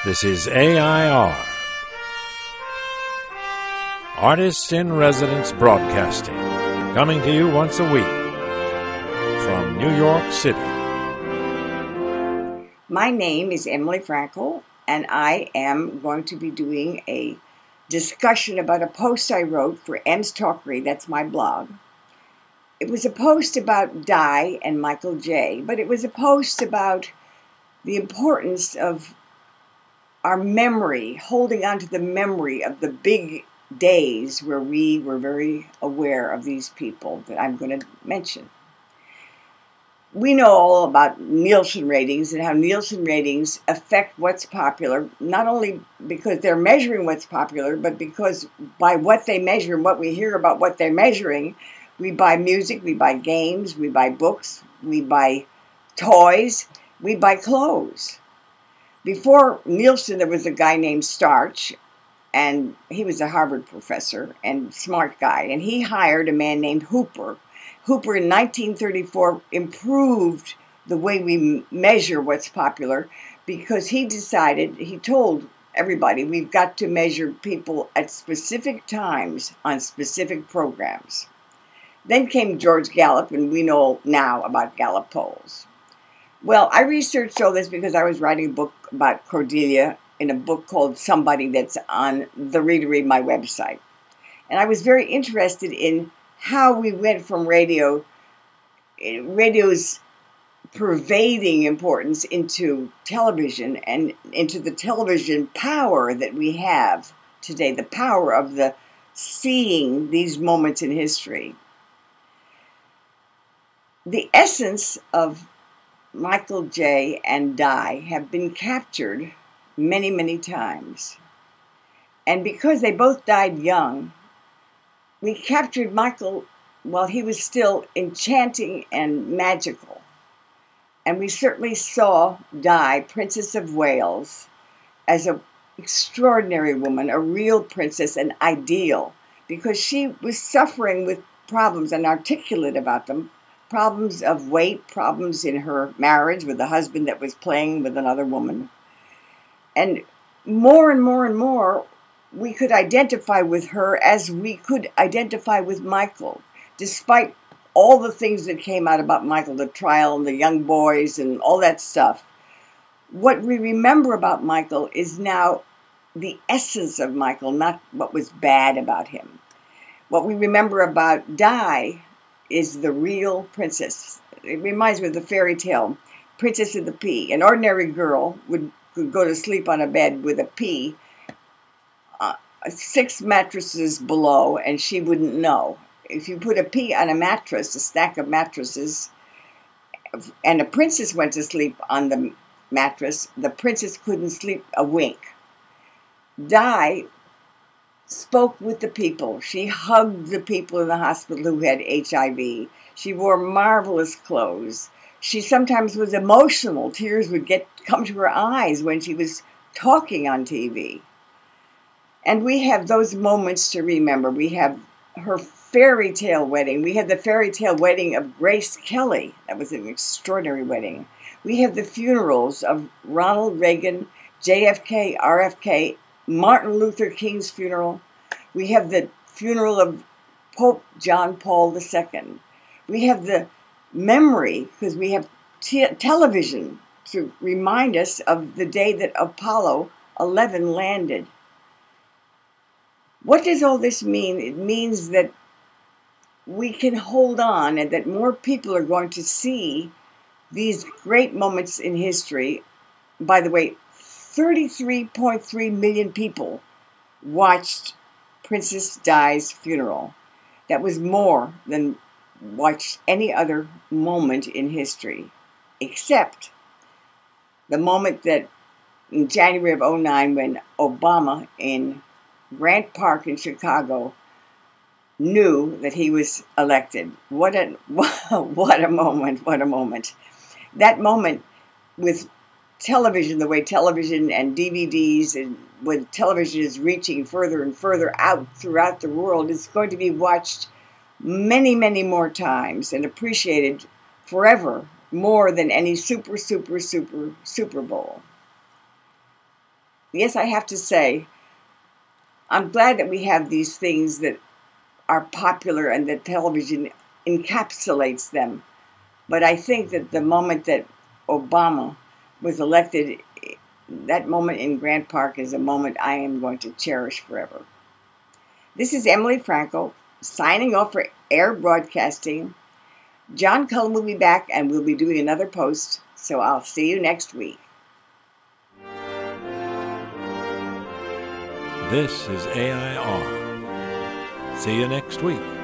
This is AI.R. Artists in Residence Broadcasting, coming to you once a week from New York City. My name is Emily Frankel, and I am going to be doing a discussion about a post I wrote for M's Talkery. That's my blog. It was a post about Di and Michael J., but it was a post about the importance of our memory, holding on to the memory of the big days where we were very aware of these people that I'm going to mention. We know all about Nielsen ratings and how Nielsen ratings affect what's popular, not only because they're measuring what's popular, but because by what they measure and what we hear about what they're measuring, we buy music, we buy games, we buy books, we buy toys, we buy clothes. Before Nielsen, there was a guy named Starch, and he was a Harvard professor and smart guy, and he hired a man named Hooper. Hooper in 1934 improved the way we measure what's popular because he told everybody we've got to measure people at specific times on specific programs. Then came George Gallup, and we know now about Gallup polls. Well, I researched all this because I was writing a book about Cordelia in a book called Somebody that's on the Readery, my website. And I was very interested in how we went from radio's pervading importance into television and into the television power that we have today, the power of the seeing these moments in history. The essence of Michael J. and Di have been captured many, many times. And because they both died young, we captured Michael while he was still enchanting and magical. And we certainly saw Di, Princess of Wales, as an extraordinary woman, a real princess, an ideal, because she was suffering with problems and articulate about them. Problems of weight, problems in her marriage with a husband that was playing with another woman. And more and more and more, we could identify with her as we could identify with Michael, despite all the things that came out about Michael, the trial and the young boys and all that stuff. What we remember about Michael is now the essence of Michael, not what was bad about him. What we remember about Di is the real princess. It reminds me of the fairy tale, Princess of the Pea. An ordinary girl could go to sleep on a bed with a pea 6 mattresses below, and she wouldn't know. If you put a pea on a mattress, a stack of mattresses, and a princess went to sleep on the mattress, the princess couldn't sleep a wink. Di spoke with the people. She hugged the people in the hospital who had HIV. She wore marvelous clothes. She sometimes was emotional. Tears would come to her eyes when she was talking on TV. And we have those moments to remember. We have her fairy tale wedding. We have the fairy tale wedding of Grace Kelly. That was an extraordinary wedding. We have the funerals of Ronald Reagan, JFK, RFK, Martin Luther King's funeral. We have the funeral of Pope John Paul II. We have the memory, because we have television to remind us of the day that Apollo 11 landed. What does all this mean? It means that we can hold on and that more people are going to see these great moments in history. By the way, 33.3 million people watched Princess Di's funeral. That was more than watched any other moment in history, except the moment that in January of 2009 when Obama in Grant Park in Chicago knew that he was elected. What a moment, what a moment. That moment with television, the way television and DVDs and when television is reaching further and further out throughout the world, is going to be watched many, many more times and appreciated forever more than any Super Bowl. yes, I have to say, I'm glad that we have these things that are popular and that television encapsulates them. But I think that the moment that Obama was elected, that moment in Grant Park is a moment I am going to cherish forever. This is Emily Frankel signing off for Air Broadcasting. John Cullen will be back and we'll be doing another post, so I'll see you next week. This is AI.R. See you next week.